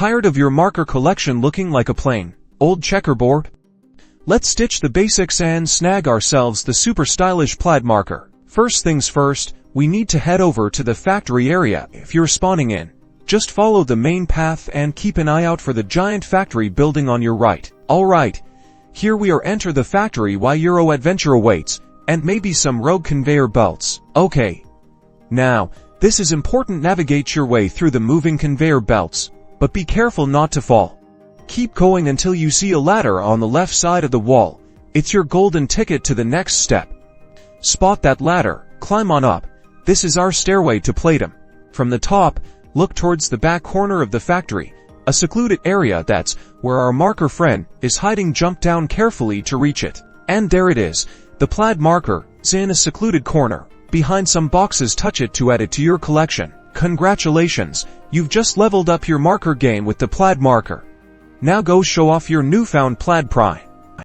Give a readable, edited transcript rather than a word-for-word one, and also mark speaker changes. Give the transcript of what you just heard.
Speaker 1: Tired of your marker collection looking like a plain, old checkerboard? Let's ditch the basics and snag ourselves the super stylish plaid marker. First things first, we need to head over to the factory area. If you're spawning in, just follow the main path and keep an eye out for the giant factory building on your right. Alright, here we are. Enter the factory while Euro adventure awaits, and maybe some rogue conveyor belts. Okay. Now, this is important. Navigate your way through the moving conveyor belts, but be careful not to fall. Keep going until you see a ladder on the left side of the wall. It's your golden ticket to the next step. Spot that ladder, climb on up. This is our stairway to Playdom. From the top, look towards the back corner of the factory, a secluded area. That's where our marker friend is hiding. Jump down carefully to reach it. And there it is. The plaid marker is in a secluded corner, behind some boxes. Touch it to add it to your collection. Congratulations, you've just leveled up your marker game with the plaid marker. Now go show off your newfound plaid pride.